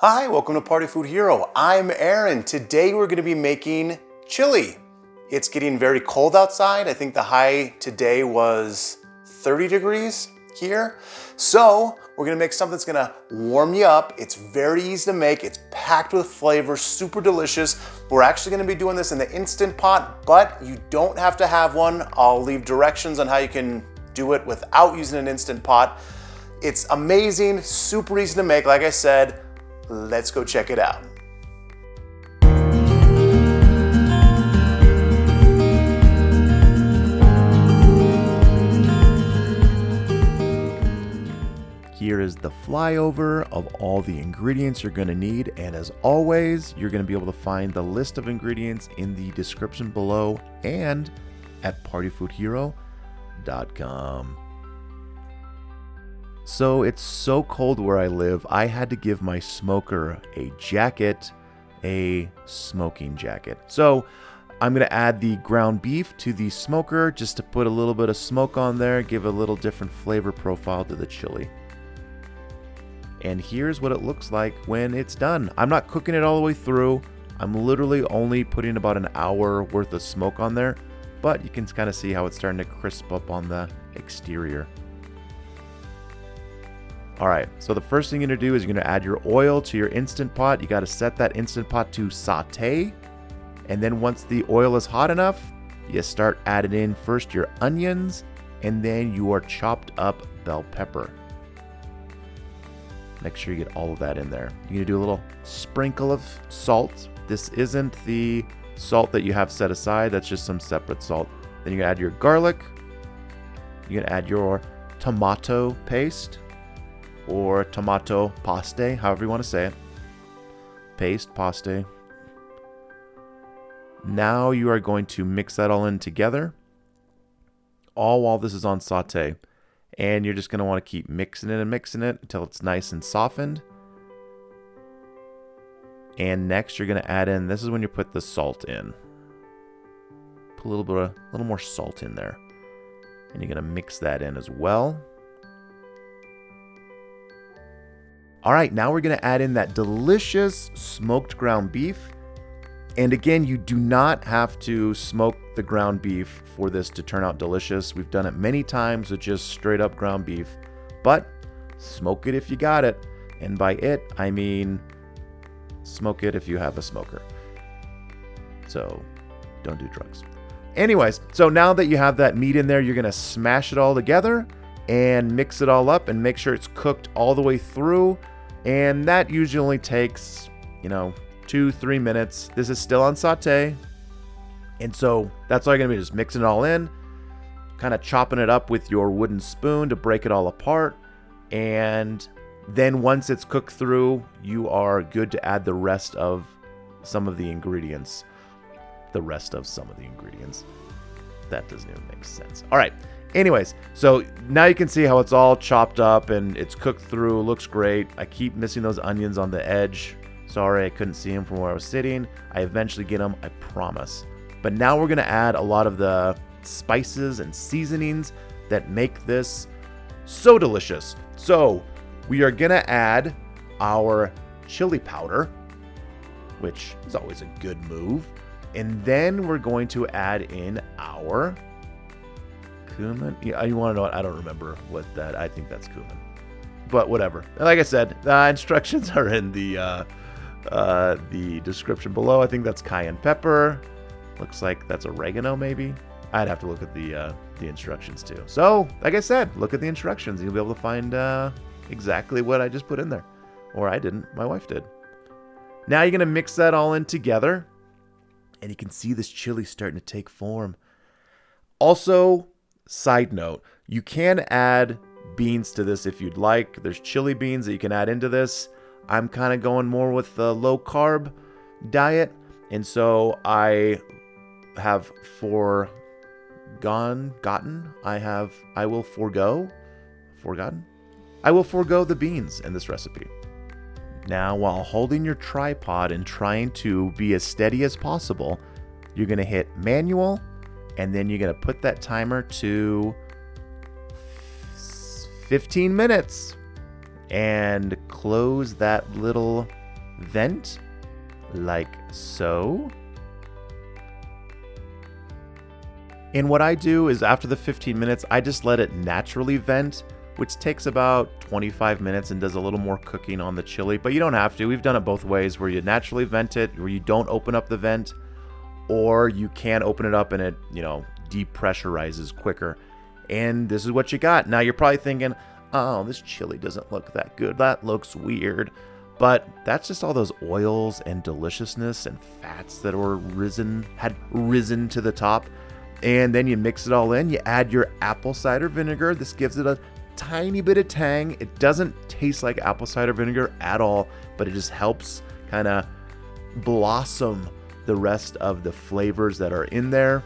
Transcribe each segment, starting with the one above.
Hi, welcome to Party Food Hero. I'm Aaron. Today we're going to be making chili. It's getting very cold outside. I think the high today was 30 degrees here. So we're going to make something that's going to warm you up. It's very easy to make. It's packed with flavor, super delicious. We're actually going to be doing this in the Instant Pot, but you don't have to have one. I'll leave directions on how you can do it without using an Instant Pot. It's amazing, super easy to make. Like I said, let's go check it out. Here is the flyover of all the ingredients you're going to need, and as always, you're going to be able to find the list of ingredients in the description below and at partyfoodhero.com. So it's so cold where I live, I had to give my smoker a jacket, a smoking jacket. So I'm going to add the ground beef to the smoker just to put a little bit of smoke on there, give a little different flavor profile to the chili. And here's what it looks like when it's done. I'm not cooking it all the way through. I'm literally only putting about an hour worth of smoke on there, but you can kind of see how it's starting to crisp up on the exterior. All right, so the first thing you're gonna do is you're gonna add your oil to your Instant Pot. You gotta set that Instant Pot to saute. And then once the oil is hot enough, you start adding in first your onions and then your chopped up bell pepper. Make sure you get all of that in there. You're gonna do a little sprinkle of salt. This isn't the salt that you have set aside, that's just some separate salt. Then you're gonna add your garlic. You're gonna add your tomato paste, or tomato paste, however you want to say it. Paste, paste. Now you are going to mix that all in together, all while this is on saute. And you're just going to want to keep mixing it until it's nice and softened. And next you're going to add in, this is when you put the salt in. Put a little more salt in there. And you're going to mix that in as well. All right, now we're gonna add in that delicious smoked ground beef. And again, you do not have to smoke the ground beef for this to turn out delicious. We've done it many times with just straight up ground beef, but smoke it if you got it. And by it, I mean, smoke it if you have a smoker. So don't do drugs. Anyways, so now that you have that meat in there, you're gonna smash it all together and mix it all up and make sure it's cooked all the way through. And that usually only takes, 2-3 minutes. This is still on saute. And so that's all you're gonna be, just mixing it all in, kind of chopping it up with your wooden spoon to break it all apart. And then once it's cooked through, you are good to add the rest of some of the ingredients. That doesn't even make sense. All right. Anyways, so now you can see how it's all chopped up and it's cooked through. Looks great. I keep missing those onions on the edge. Sorry, I couldn't see them from where I was sitting. I eventually get them, I promise. But now we're going to add a lot of the spices and seasonings that make this so delicious. So we are going to add our chili powder, which is always a good move. And then we're going to add in our cumin. Yeah, you want to know what? I don't remember what that. I think that's cumin, but whatever. Like I said, the instructions are in the description below. I think that's cayenne pepper. Looks like that's oregano, maybe. I'd have to look at the instructions too. So, like I said, look at the instructions. You'll be able to find exactly what I just put in there, or I didn't. My wife did. Now you're gonna mix that all in together, and you can see this chili starting to take form. Also, side note, you can add beans to this if you'd like. There's chili beans that you can add into this. I'm kind of going more with the low carb diet, and so I have forgotten the beans in this recipe. Now, while holding your tripod and trying to be as steady as possible, you're going to hit manual, and then you're going to put that timer to 15 minutes and close that little vent like so. And what I do is after the 15 minutes, I just let it naturally vent, which takes about 25 minutes and does a little more cooking on the chili, but you don't have to. We've done it both ways, where you naturally vent it, where you don't open up the vent, or you can open it up and it, depressurizes quicker. And this is what you got. Now you're probably thinking, oh, this chili doesn't look that good. That looks weird. But that's just all those oils and deliciousness and fats that had risen to the top. And then you mix it all in. You add your apple cider vinegar. This gives it a tiny bit of tang. It doesn't taste like apple cider vinegar at all, but it just helps kind of blossom the rest of the flavors that are in there.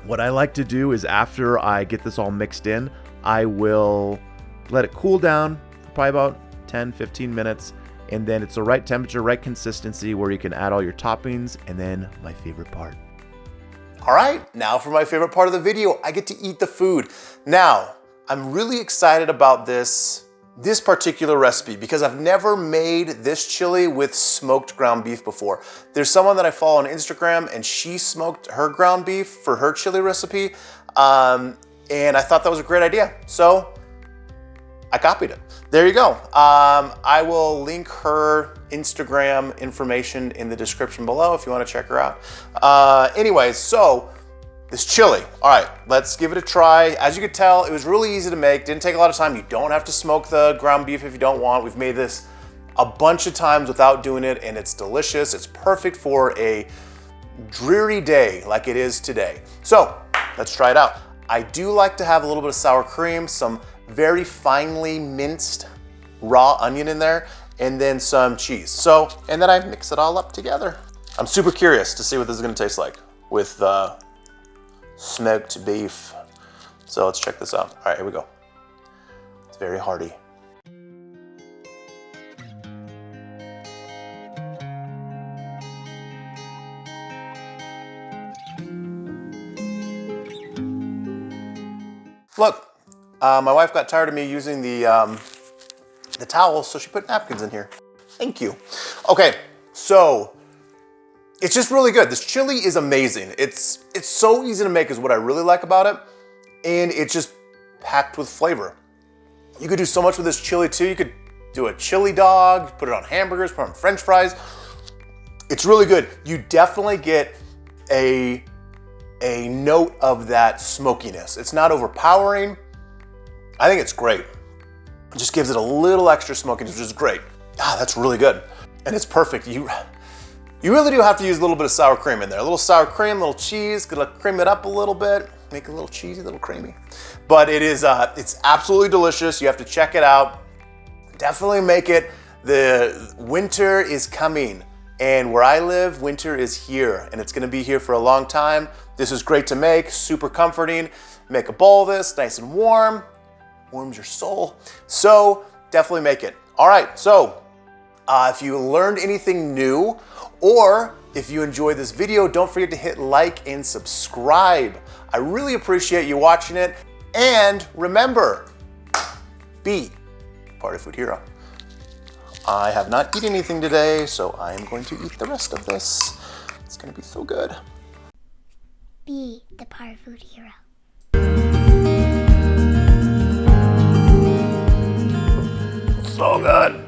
What I like to do is after I get this all mixed in, I will let it cool down for probably about 10-15 minutes. And then it's the right temperature, right consistency where you can add all your toppings. And then my favorite part. All right, now for my favorite part of the video, I get to eat the food. Now, I'm really excited about this particular recipe because I've never made this chili with smoked ground beef before. There's someone that I follow on Instagram and she smoked her ground beef for her chili recipe. And I thought that was a great idea. So I copied it. There you go. I will link her Instagram information in the description below if you want to check her out. Anyways, so this chili. All right, let's give it a try. As you could tell, it was really easy to make. Didn't take a lot of time. You don't have to smoke the ground beef if you don't want. We've made this a bunch of times without doing it, and it's delicious. It's perfect for a dreary day like it is today. So let's try it out. I do like to have a little bit of sour cream, some very finely minced raw onion in there, and then some cheese. And then I mix it all up together. I'm super curious to see what this is gonna taste like with smoked beef. So let's check this out. All right, here we go. It's very hearty. Look, my wife got tired of me using the towels, so she put napkins in here. Thank you. Okay, so it's just really good. This chili is amazing. It's so easy to make is what I really like about it. And it's just packed with flavor. You could do so much with this chili too. You could do a chili dog, put it on hamburgers, put it on French fries. It's really good. You definitely get a note of that smokiness. It's not overpowering. I think it's great. It just gives it a little extra smokiness, which is great. Ah, that's really good. And it's perfect. You really do have to use a little bit of sour cream in there. A little sour cream, a little cheese, gonna cream it up a little bit, make it a little cheesy, a little creamy. But it is, it's absolutely delicious. You have to check it out. Definitely make it. The winter is coming. And where I live, winter is here, and it's gonna be here for a long time. This is great to make, super comforting. Make a bowl of this, nice and warm. Warms your soul. So definitely make it. All right, so if you learned anything new, or if you enjoyed this video, don't forget to hit like and subscribe. I really appreciate you watching it. And remember, be Party Food Hero. I have not eaten anything today, so I am going to eat the rest of this. It's gonna be so good. Be the Party Food Hero. So good.